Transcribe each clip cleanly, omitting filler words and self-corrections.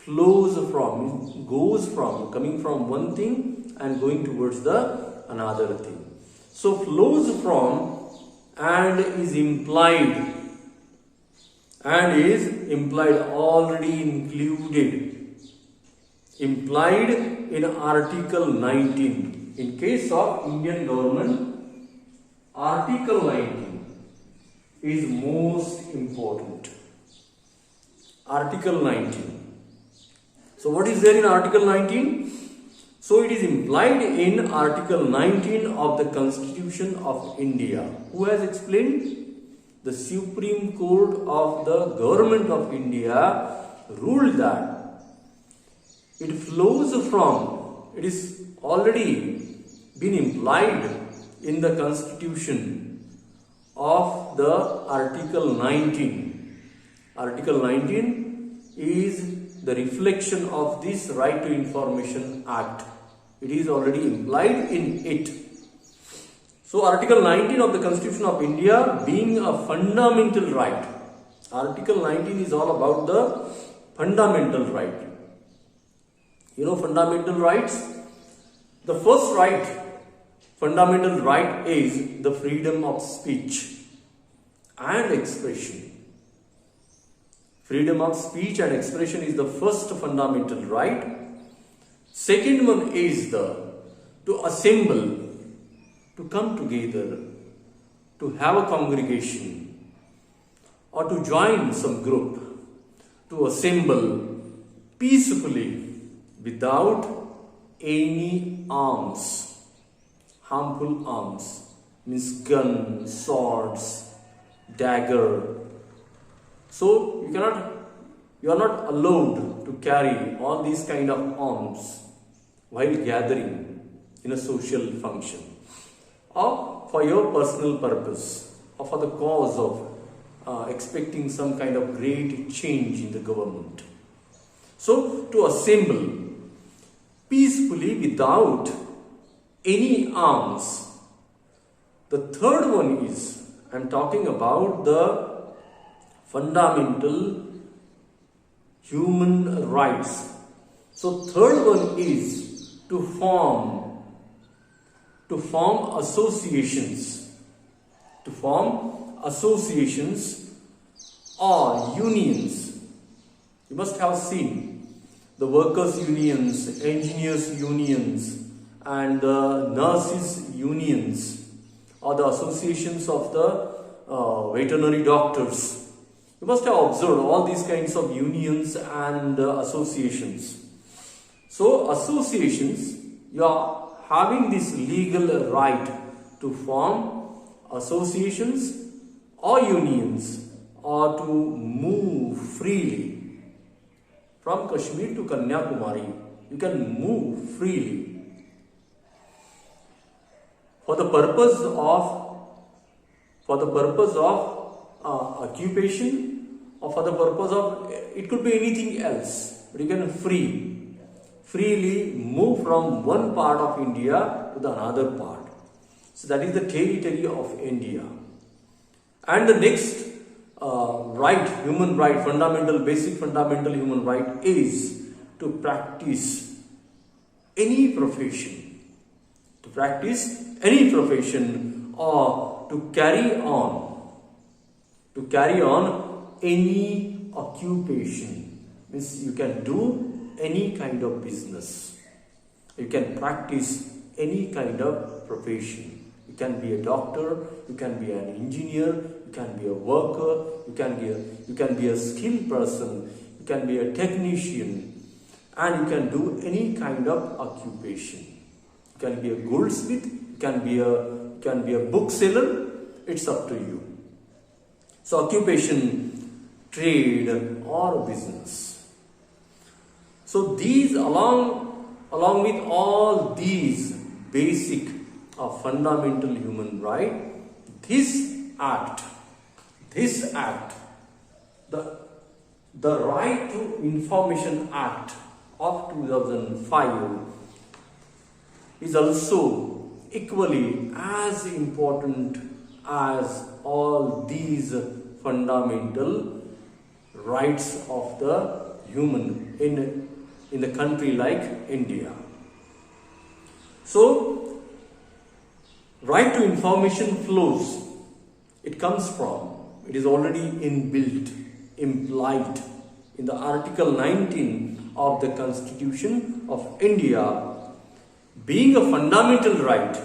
flows from, goes from, coming from one thing and going towards the another thing. So flows from and is implied already implied in Article 19. In case of Indian government, Article 19 is most important. Article 19. So what is there in Article 19? So it is implied in Article 19 of the Constitution of India. Who has explained? The Supreme Court of the Government of India ruled that it flows from, it is already been implied in the Constitution of the Article 19. Article 19 is the reflection of this Right to Information Act. It is already implied in it. So Article 19 of the Constitution of India being a fundamental right. Article 19 is all about the fundamental right. You know fundamental rights? The first right, fundamental right, is the freedom of speech and expression. Freedom of speech and expression is the first fundamental right. Second one is to assemble, to come together, to have a congregation, or to join some group, to assemble peacefully without any arms, harmful arms, means gun, swords, dagger. So you are not allowed to carry all these kind of arms while gathering in a social function, or for your personal purpose, or for the cause of expecting some kind of great change in the government. So to assemble peacefully without any arms. The third one is, I am talking about the fundamental human rights. So third one is to form associations, or unions. You must have seen the workers' unions, engineers' unions, and the nurses' unions, or the associations of the veterinary doctors. You must have observed all these kinds of unions and associations. So associations, you are having this legal right to form associations or unions, or to move freely. From Kashmir to Kanyakumari, you can move freely for the purpose of occupation, or for the purpose of, it could be anything else, but you can freely move from one part of India to the another part. So that is the territory of India. And the next right, human right, basic fundamental human right is to practice any profession. To practice any profession, or to carry on any occupation. Means you can do any kind of business. You can practice any kind of profession. You can be a doctor, you can be an engineer, you can be a worker, you can be a skilled person, you can be a technician, and you can do any kind of occupation. You can be a goldsmith, you can be a bookseller. It's up to you. So occupation, trade, or business. So these, along with all these basic or fundamental human right, this act, the Right to Information Act of 2005 is also equally as important as all these fundamental rights of the human in the country like India. So, right to information flows. It comes from, it is already inbuilt, implied in the Article 19 of the Constitution of India, being a fundamental right,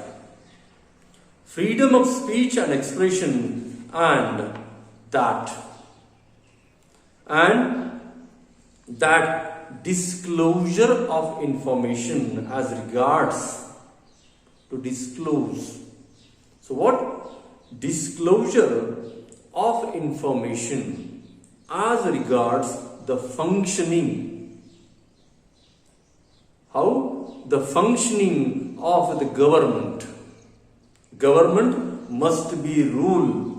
freedom of speech and expression, and that disclosure of information as regards to disclose. So what? Disclosure of information as regards the functioning. How? The functioning of the government. Government must be rule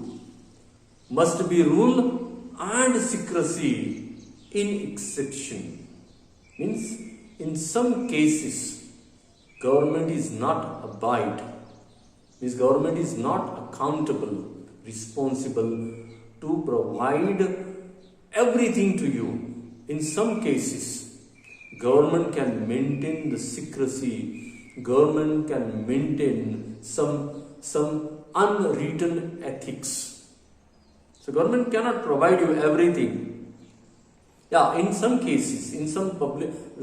and secrecy in exception. Means in some cases government is not abide. Means government is not accountable, responsible to provide everything to you. In some cases government can maintain the secrecy, government can maintain some unwritten ethics. So government cannot provide you everything. Yeah, in some cases, in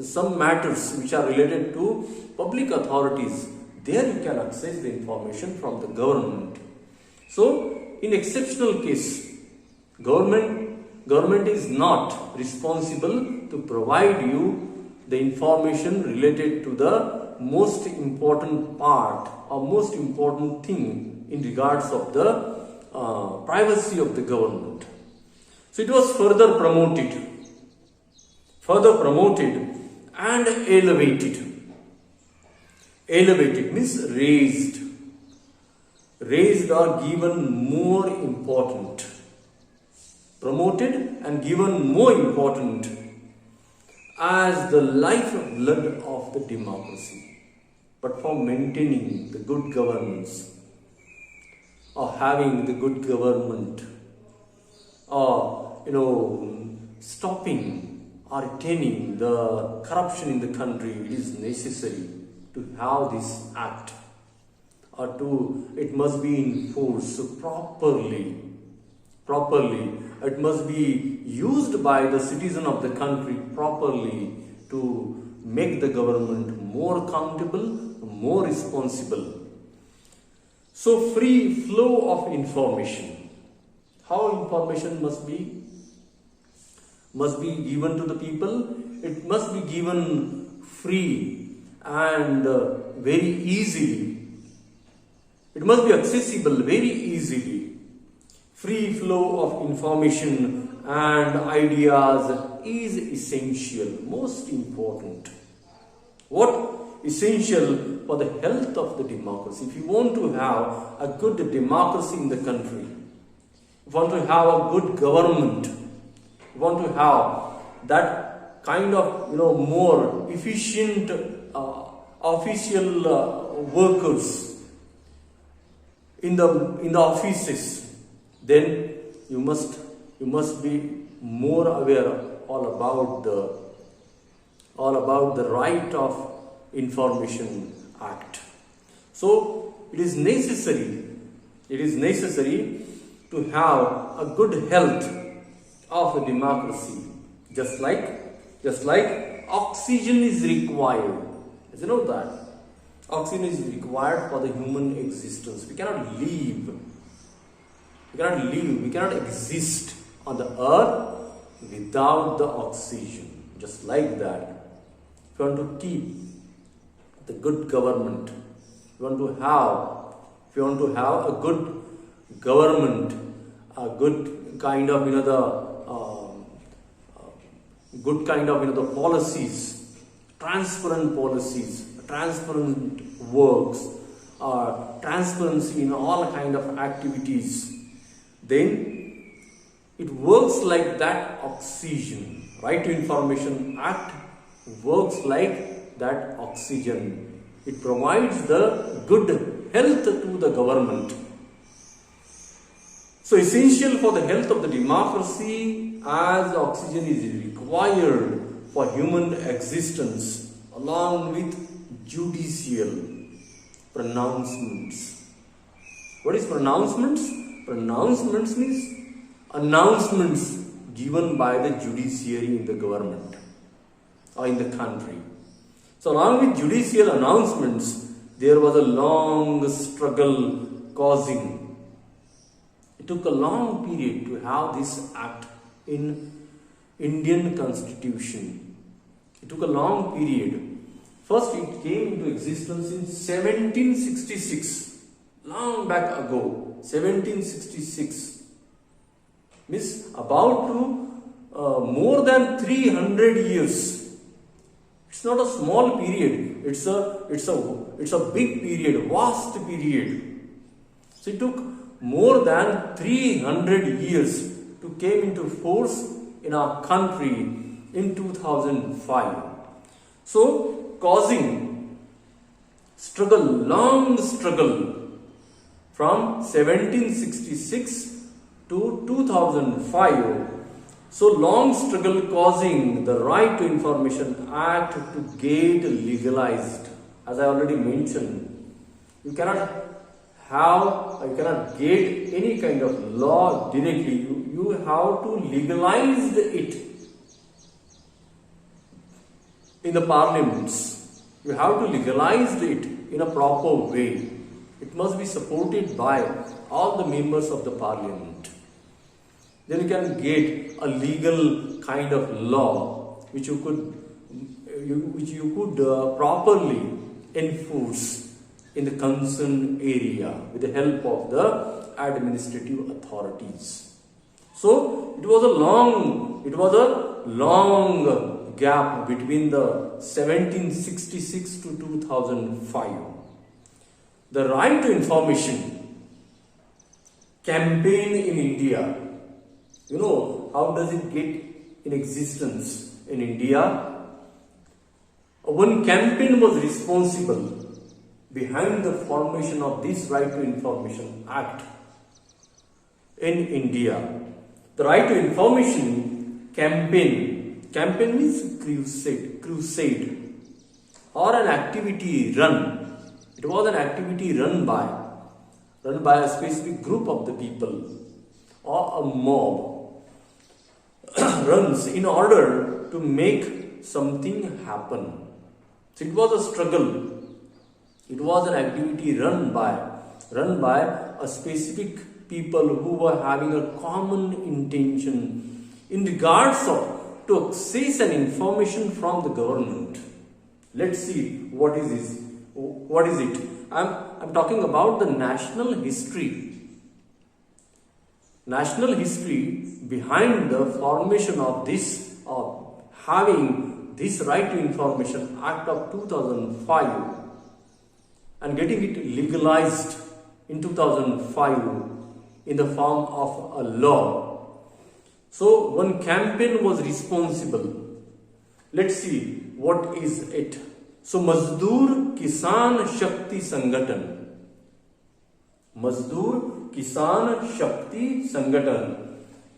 some matters which are related to public authorities, there you can access the information from the government. So, in exceptional case, government is not responsible to provide you the information related to the most important part or most important thing in regards of the privacy of the government. So it was further promoted and elevated. Elevated means raised or given more important. Promoted and given more important as the lifeblood of the democracy. But for maintaining the good governance, or having the good government, or stopping or attaining the corruption in the country, it is necessary to have this act, or it must be enforced properly. It must be used by the citizen of the country properly to make the government more accountable, more responsible. So free flow of information. How information must be given to the people? It must be given free and very easily. It must be accessible very easily. Free flow of information and ideas is essential, most important. What? Essential for the health of the democracy. If you want to have a good democracy in the country, if you want to have a good government, you want to have that kind of more efficient official workers in the offices, then you must be more aware all about the right of Information Act. So it is necessary to have a good health of a democracy, just like oxygen is required. Did you know that? Oxygen is required for the human existence. We cannot live. We cannot exist on the earth without the oxygen. Just like that. If you want to keep the good government, if you want to have a good government, a good kind of the policies, transparent works, transparency in all kind of activities, then it works like that oxygen. Right to Information Act works like that oxygen. It provides the good health to the government. So essential for the health of the democracy, as oxygen is required for human existence along with judicial pronouncements. What is pronouncements? Pronouncements means announcements given by the judiciary in the government or in the country. So along with judicial announcements, there was a long struggle causing. It took a long period to have this act in Indian Constitution. It took a long period. First it came into existence in 1766, long back ago, 1766. Means about to more than 300 years. It's not a small period. It's a big period, vast period. So it took more than 300 years to came into force in our country in 2005. So causing struggle, long struggle from 1766 to 2005. So long struggle causing the Right to Information Act to get legalized. As I already mentioned, you cannot get any kind of law directly. You have to legalize it in the parliaments. You have to legalize it in a proper way. It must be supported by all the members of the parliament. Then you can get a legal kind of law which you could properly enforce in the concerned area with the help of the administrative authorities. So it was a long gap between the 1766 to 2005. The Right to Information campaign in India. You know, how does it get in existence in India? One campaign was responsible behind the formation of this Right to Information Act in India. The Right to Information campaign means crusade or an activity run. It was an activity run by a specific group of the people or a mob runs in order to make something happen. So it was a struggle. It was an activity run by a specific people who were having a common intention in regards of to access an information from the government. Let's see what is this. What is it? I'm talking about the national history. National history behind the formation of this, of having this Right to Information Act of 2005 and getting it legalized in 2005 in the form of a law. So one campaign was responsible. Let's see what is it. So Mazdoor Kisan Shakti Sangathan. Mazdoor Kisan Shakti Sangathan.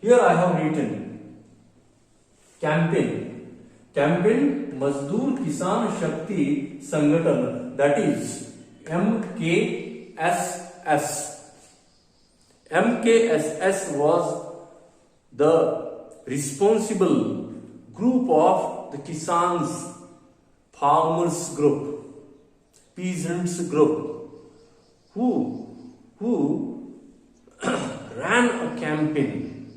Here I have written campaign Mazdoor Kisan Shakti Sangathan, that is MKSS. MKSS was the responsible group of the Kisans, farmers group, peasants group, who ran a campaign.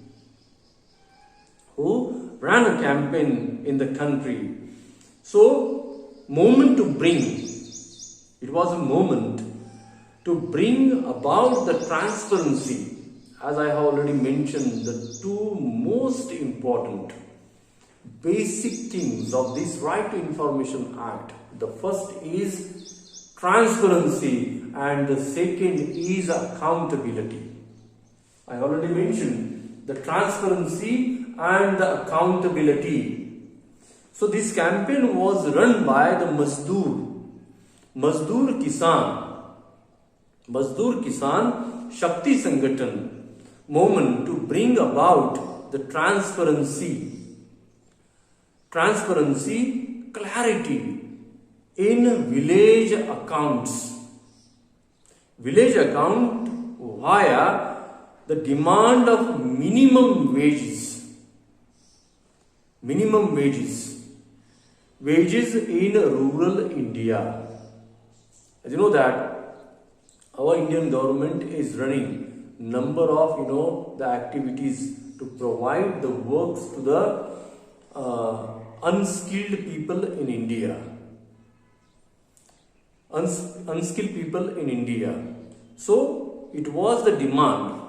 Who ran a campaign in the country. So, it was a moment to bring about the transparency. As I have already mentioned, the two most important basic things of this Right to Information Act. The first is transparency and the second is accountability. I already mentioned the transparency and the accountability. So this campaign was run by the Mazdoor Kisan Shakti Sangathan movement to bring about the transparency. transparency, clarity in village accounts. Village account via the demand of minimum wages. Minimum wages. Wages in rural India. As you know that our Indian government is running number of the activities to provide the works to the unskilled people in India. Unskilled people in India. So it was the demand,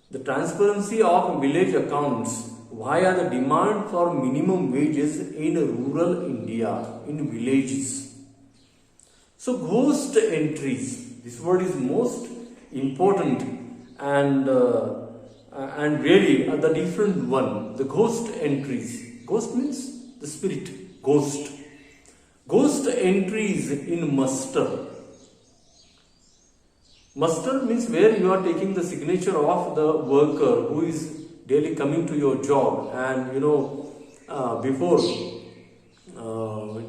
the transparency of village accounts via the demand for minimum wages in rural India, in villages. So ghost entries, this word is most important and really the different one, the ghost entries. Ghost means the spirit, ghost. Ghost entries in muster. Muster means where you are taking the signature of the worker who is daily coming to your job, and before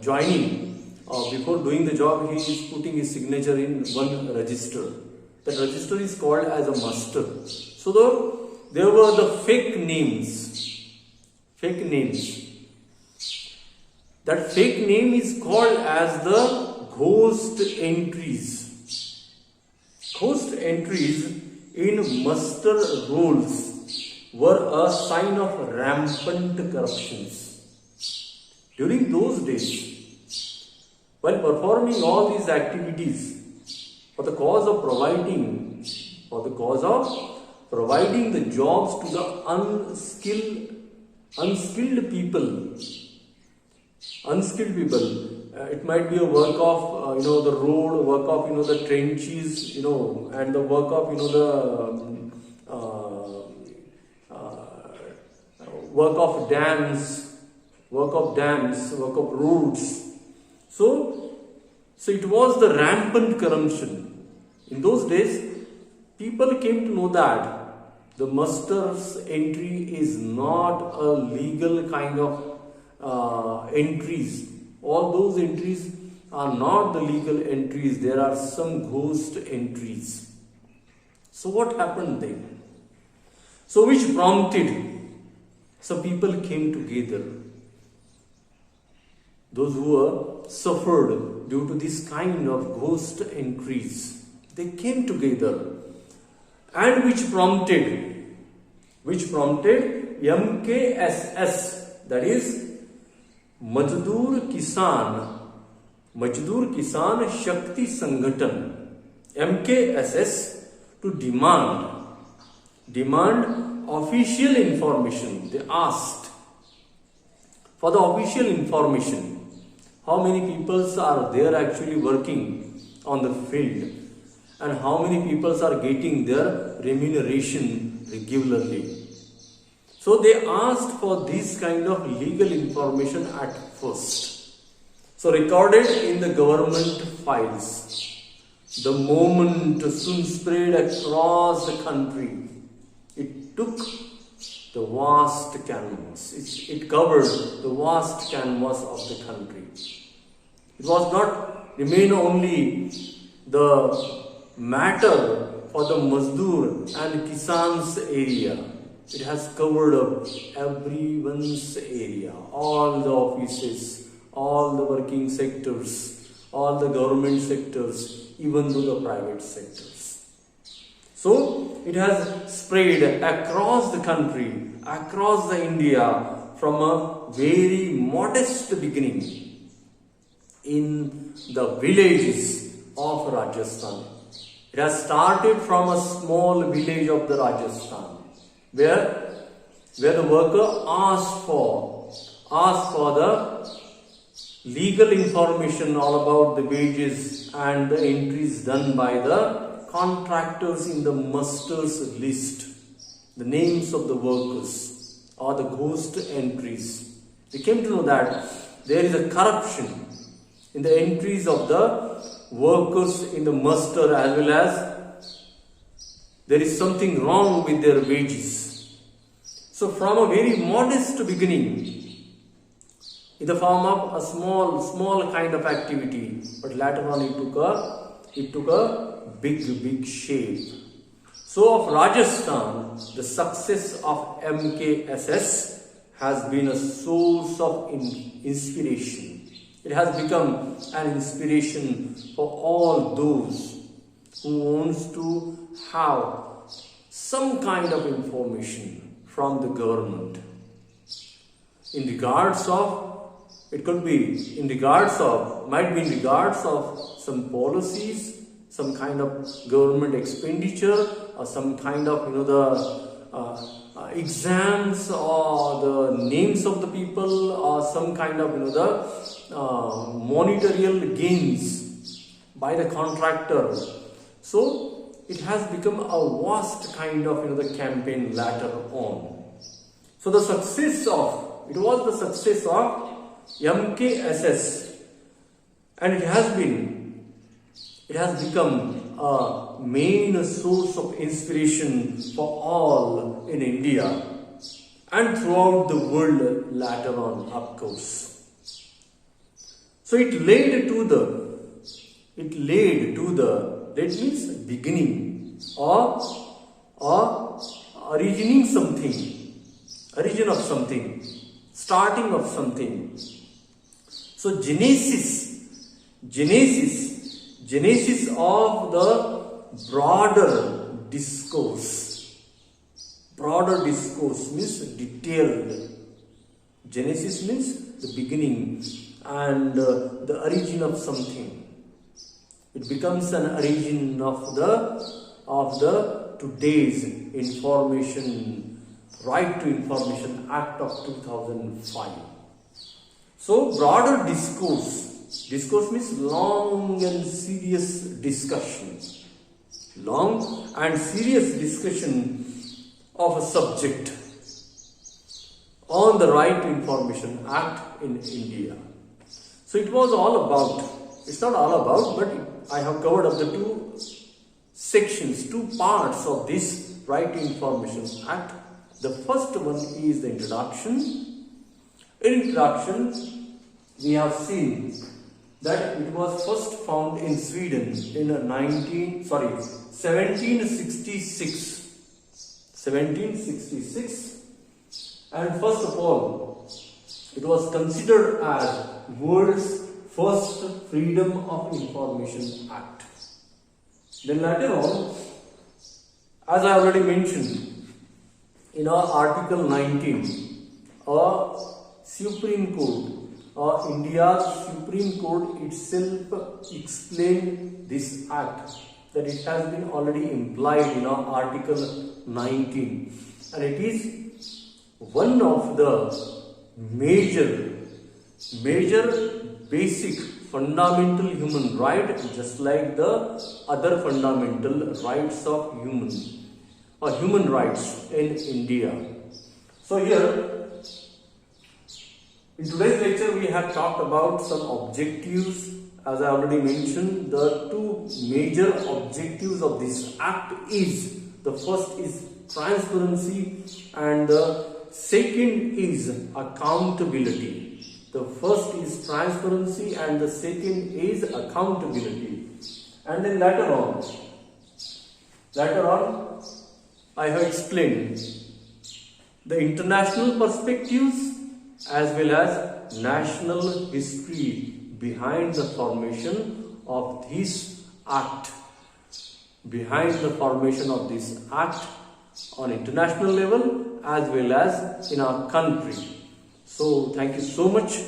joining or before doing the job, he is putting his signature in one register. That register is called as a muster. So there were the fake names. Fake names. That fake name is called as the ghost entries. Ghost entries in muster rolls were a sign of rampant corruptions. During those days, while performing all these activities for the cause of providing the jobs to the unskilled people, it might be a work of the road, work of the trenches, and the work of work of dams, work of roads. So it was the rampant corruption. In those days, people came to know that the muster's entry is not a legal kind of entries. All those entries are not the legal entries. There are some ghost entries. So what happened then? So which prompted? So people came together. Those who were suffered due to this kind of ghost entries, they came together, and which prompted MKSS, that is Mazdoor Kisan Shakti Sanghatan, MKSS, to demand official information. They asked for the official information. How many people are there actually working on the field, and how many people are getting their remuneration regularly. So they asked for this kind of legal information at first. So recorded in the government files. The moment soon spread across the country. It took the vast canvas. It covered the vast canvas of the country. It was not remain only the matter for the Mazdoor and Kisan's area. It has covered up everyone's area, all the offices, all the working sectors, all the government sectors, even though the private sectors. So it has spread across the country, across the India, from a very modest beginning in the villages of Rajasthan. It has started from a small village of the Rajasthan, where the worker asked for the legal information all about the wages and the entries done by the contractors in the musters list, the names of the workers or the ghost entries. They came to know that there is a corruption in the entries of the workers in the muster, as well as there is something wrong with their wages. So from a very modest beginning, in the form of a small kind of activity, but later on it took a big shape. So of Rajasthan, the success of MKSS has been a source of inspiration. It has become an inspiration for all those who wants to have some kind of information from the government. In regards of, it could be in regards of, might be in regards of some policies, some kind of government expenditure, or some kind of the exams, or the names of the people, or some kind of the monetary gains by the contractor. So it has become a vast kind of the campaign later on. So the success of, it was the success of MKSS, and it has become a main source of inspiration for all in India and throughout the world later on, of course. So it led to the, that means beginning or origin of something, starting of something. So Genesis of the broader discourse. Broader discourse means detailed. Genesis means the beginning and the origin of something. It becomes an origin of the today's information, Right to Information Act of 2005. So broader discourse means long and serious discussion. Long and serious discussion of a subject on the Right to Information Act in India. So it was all about, it's not all about, but I have covered up the two sections, two parts of this Right to Information Act. The first one is the introduction. In introduction, we have seen that it was first found in Sweden in 1766. And first of all, it was considered as world's first Freedom of Information Act. Then later on, as I already mentioned, in our Article 19, Supreme Court, India's Supreme Court itself explained this act, that it has been already implied in our Article 19, and it is one of the major basic fundamental human right, just like the other fundamental rights of human rights in India. So here, in today's lecture, we have talked about some objectives. As I already mentioned, the two major objectives of this act is, the first is transparency and the second is accountability. The first is transparency and the second is accountability. And then later on, I have explained the international perspectives as well as national history behind the formation of this act. Behind the formation of this act on international level as well as in our country. So thank you so much.